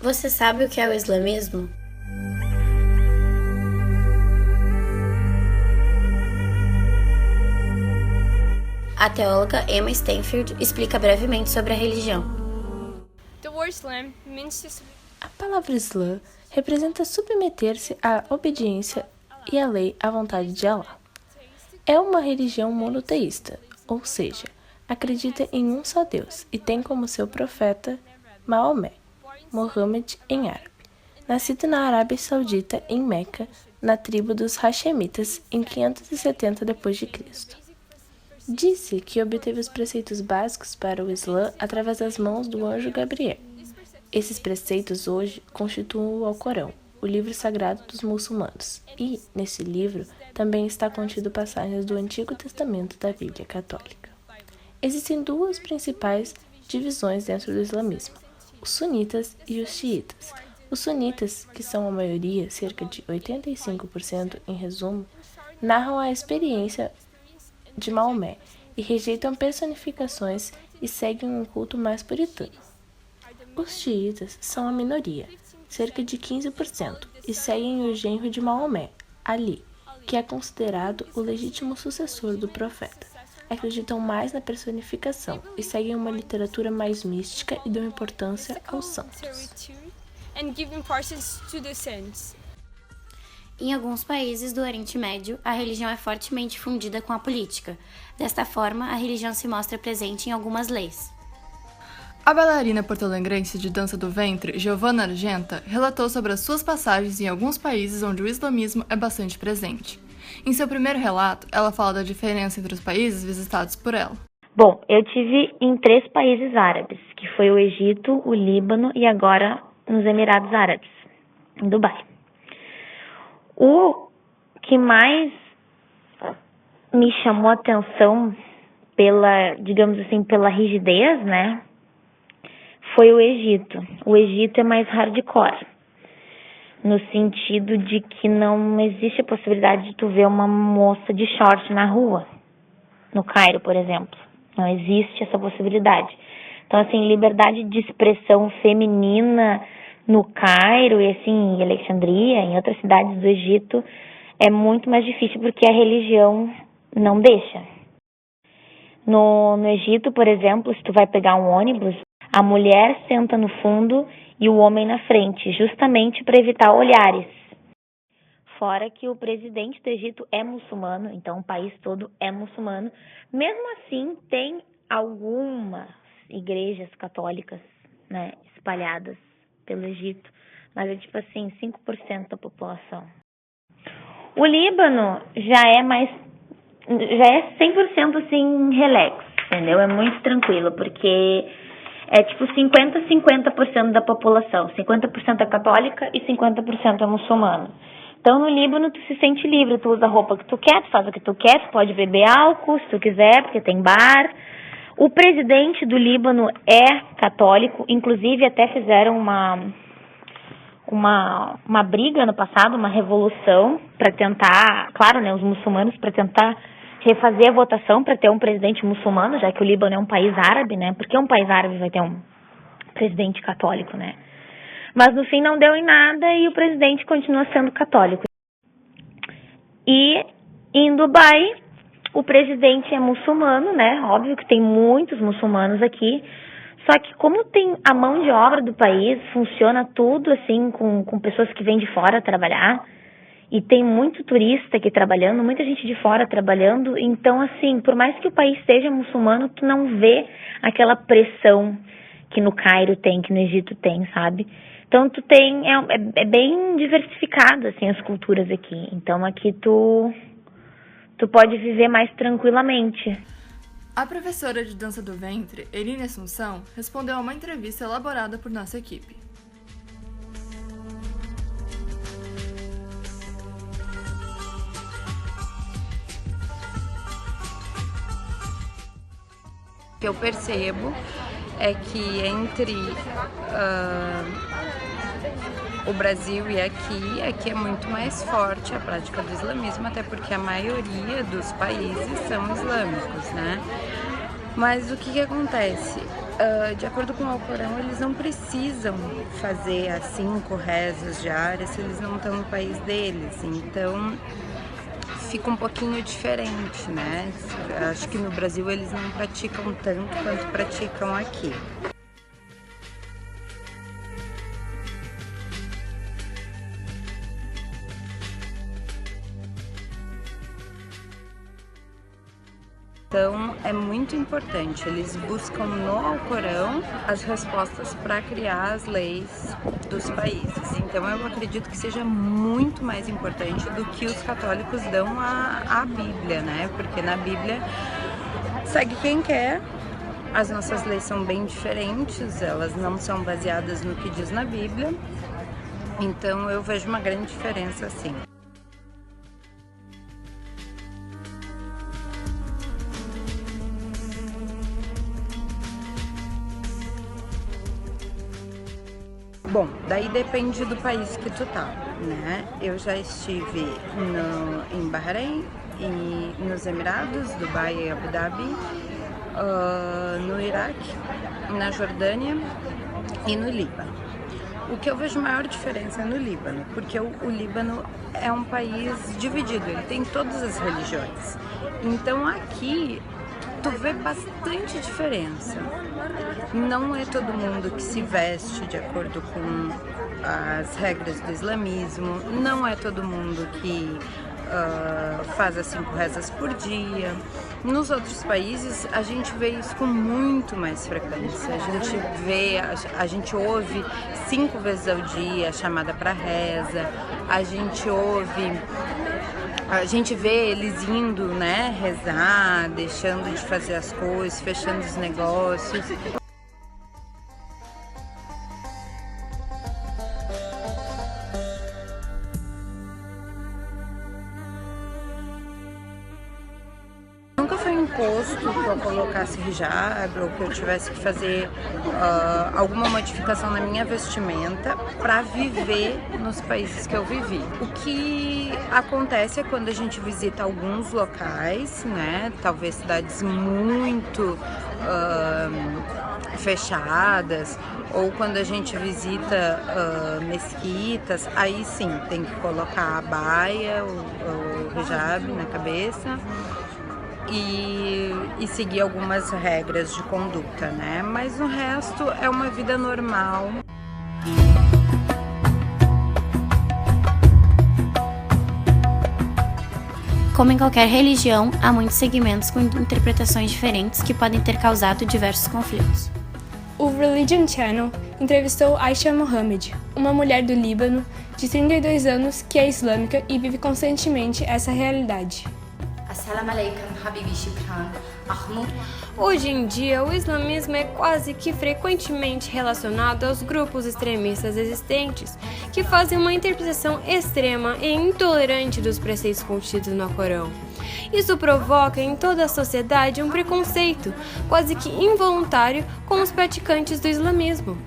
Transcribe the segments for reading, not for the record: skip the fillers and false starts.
Você sabe o que é o islamismo? A teóloga Emma Stanfield explica brevemente sobre a religião. A palavra Islã representa submeter-se à obediência e à lei à vontade de Allah. É uma religião monoteísta, ou seja, acredita em um só Deus e tem como seu profeta Maomé, Muhammad em árabe, nascido na Arábia Saudita, em Meca, na tribo dos Hashemitas, em 570 d.C. Disse que obteve os preceitos básicos para o Islã através das mãos do anjo Gabriel. Esses preceitos hoje constituem o Alcorão, o livro sagrado dos muçulmanos, e, nesse livro, também está contido passagens do Antigo Testamento da Bíblia Católica. Existem duas principais divisões dentro do islamismo, os sunitas e os xiitas. Os sunitas, que são a maioria, cerca de 85% em resumo, narram a experiência de Maomé e rejeitam personificações e seguem um culto mais puritano. Os xiitas são a minoria, cerca de 15%, e seguem o genro de Maomé, Ali, que é considerado o legítimo sucessor do profeta. Acreditam mais na personificação e seguem uma literatura mais mística e dão importância aos santos. Em alguns países do Oriente Médio, a religião é fortemente fundida com a política. Desta forma, a religião se mostra presente em algumas leis. A bailarina porto-alegrense de dança do ventre, Giovanna Argenta, relatou sobre as suas passagens em alguns países onde o islamismo é bastante presente. Em seu primeiro relato, ela fala da diferença entre os países visitados por ela. Bom, eu tive em 3 países árabes, que foi o Egito, o Líbano e agora nos Emirados Árabes, em Dubai. O que mais me chamou a atenção pela, digamos assim, pela rigidez, né, foi o Egito. O Egito é mais hardcore, no sentido de que não existe a possibilidade de tu ver uma moça de short na rua, no Cairo, por exemplo. Não existe essa possibilidade. Então, assim, liberdade de expressão feminina no Cairo e, assim, em Alexandria, em outras cidades do Egito, é muito mais difícil porque a religião não deixa. No Egito, por exemplo, se tu vai pegar um ônibus, a mulher senta no fundo e o homem na frente, justamente para evitar olhares. Fora que o presidente do Egito é muçulmano, então o país todo é muçulmano. Mesmo assim, tem algumas igrejas católicas, né, espalhadas pelo Egito, mas é tipo assim, 5% da população. O Líbano já é 100% assim, relax, entendeu? É muito tranquilo, porque é tipo 50% da população. 50% é católica e 50% é muçulmano. Então, no Líbano, tu se sente livre, tu usa a roupa que tu quer, tu faz o que tu quer, tu pode beber álcool se tu quiser, porque tem bar. O presidente do Líbano é católico, inclusive até fizeram uma briga no passado, uma revolução, para tentar, claro, né, os muçulmanos, para tentar refazer a votação para ter um presidente muçulmano, já que o Líbano é um país árabe, né? Porque um país árabe vai ter um presidente católico, né? Mas no fim não deu em nada e o presidente continua sendo católico. E em Dubai, o presidente é muçulmano, né? Óbvio que tem muitos muçulmanos aqui. Só que como tem a mão de obra do país, funciona tudo assim com pessoas que vêm de fora trabalhar. E tem muito turista aqui trabalhando, muita gente de fora trabalhando. Então, assim, por mais que o país seja muçulmano, tu não vê aquela pressão que no Cairo tem, que no Egito tem, sabe? Então, tu tem... É bem diversificado, assim, as culturas aqui. Então, aqui tu pode viver mais tranquilamente. A professora de dança do ventre, Eline Assunção, respondeu a uma entrevista elaborada por nossa equipe. O que eu percebo é que entre o Brasil e aqui é muito mais forte a prática do islamismo, até porque a maioria dos países são islâmicos, né? Mas o que acontece? De acordo com o Alcorão, eles não precisam fazer as 5 rezas diárias se eles não estão no país deles. Então, fica um pouquinho diferente, né? Acho que no Brasil eles não praticam tanto quanto praticam aqui. Então, é muito importante, eles buscam no Alcorão as respostas para criar as leis dos países. Então, eu acredito que seja muito mais importante do que os católicos dão à Bíblia, né? Porque na Bíblia segue quem quer, as nossas leis são bem diferentes, elas não são baseadas no que diz na Bíblia. Então, eu vejo uma grande diferença, assim. Bom, daí depende do país que tu tá, né? Eu já estive em Bahrein, e nos Emirados, Dubai e Abu Dhabi, no Iraque, na Jordânia e no Líbano. O que eu vejo maior diferença é no Líbano, porque o Líbano é um país dividido, ele tem todas as religiões. Então aqui tu vê bastante diferença. Não é todo mundo que se veste de acordo com as regras do islamismo, não é todo mundo que faz as 5 rezas por dia. Nos outros países a gente vê isso com muito mais frequência. A gente ouve 5 vezes ao dia a chamada para reza, a gente vê eles indo, né, rezar, deixando de fazer as coisas, fechando os negócios. Nunca foi imposto que eu colocasse hijab ou que eu tivesse que fazer alguma modificação na minha vestimenta para viver nos países que eu vivi. O que acontece é quando a gente visita alguns locais, né, talvez cidades muito fechadas, ou quando a gente visita mesquitas, aí sim tem que colocar a baia, o hijab na cabeça. E seguir algumas regras de conduta, né? Mas o resto é uma vida normal. Como em qualquer religião, há muitos segmentos com interpretações diferentes que podem ter causado diversos conflitos. O Religion Channel entrevistou Aisha Mohammed, uma mulher do Líbano de 32 anos que é islâmica e vive constantemente essa realidade. Hoje em dia, o islamismo é quase que frequentemente relacionado aos grupos extremistas existentes, que fazem uma interpretação extrema e intolerante dos preceitos contidos no Alcorão. Isso provoca em toda a sociedade um preconceito, quase que involuntário, com os praticantes do islamismo.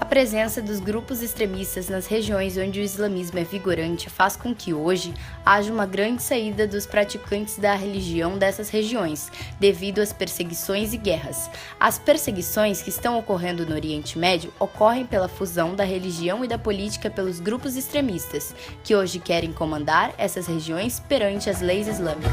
A presença dos grupos extremistas nas regiões onde o islamismo é vigorante faz com que hoje haja uma grande saída dos praticantes da religião dessas regiões, devido às perseguições e guerras. As perseguições que estão ocorrendo no Oriente Médio ocorrem pela fusão da religião e da política pelos grupos extremistas, que hoje querem comandar essas regiões perante as leis islâmicas.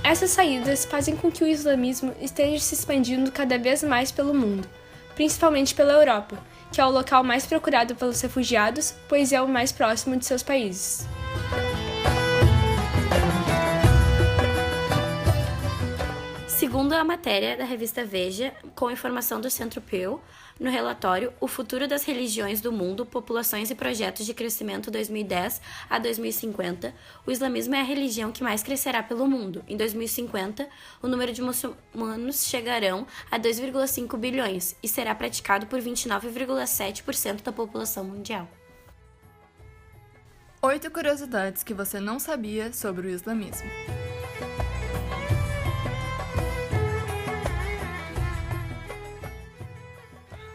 Essas saídas fazem com que o islamismo esteja se expandindo cada vez mais pelo mundo, principalmente pela Europa, que é o local mais procurado pelos refugiados, pois é o mais próximo de seus países. Segundo a matéria da revista Veja, com informação do Centro Pew, no relatório O Futuro das Religiões do Mundo, Populações e Projetos de Crescimento 2010 a 2050, o islamismo é a religião que mais crescerá pelo mundo. Em 2050, o número de muçulmanos chegarão a 2,5 bilhões e será praticado por 29,7% da população mundial. 8 curiosidades que você não sabia sobre o islamismo.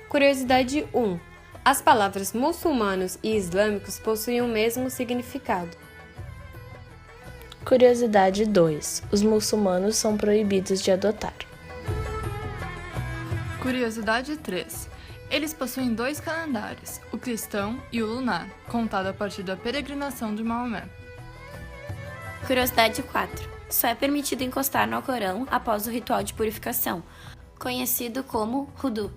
Curiosidade 1. As palavras muçulmanos e islâmicos possuem o mesmo significado. Curiosidade 2. Os muçulmanos são proibidos de adotar. Curiosidade 3. Eles possuem 2 calendários, o cristão e o lunar, contado a partir da peregrinação de Maomé. Curiosidade 4. Só é permitido encostar no Alcorão após o ritual de purificação, conhecido como Wudu.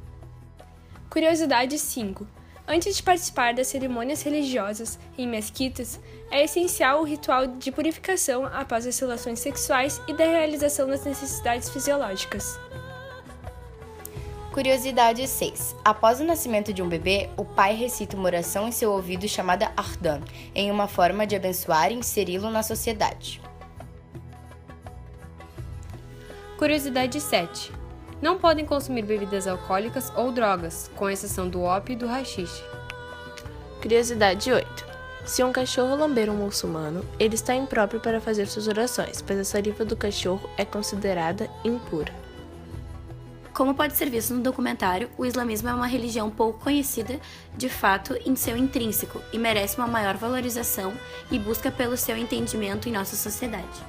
Curiosidade 5. Antes de participar das cerimônias religiosas em mesquitas, é essencial o ritual de purificação após as relações sexuais e da realização das necessidades fisiológicas. Curiosidade 6. Após o nascimento de um bebê, o pai recita uma oração em seu ouvido chamada Ardan, em uma forma de abençoar e inseri-lo na sociedade. Curiosidade 7. Não podem consumir bebidas alcoólicas ou drogas, com exceção do ópio e do haxixe. Curiosidade 8. Se um cachorro lamber um muçulmano, ele está impróprio para fazer suas orações, pois a saliva do cachorro é considerada impura. Como pode ser visto no documentário, o islamismo é uma religião pouco conhecida, de fato, em seu intrínseco, e merece uma maior valorização e busca pelo seu entendimento em nossa sociedade.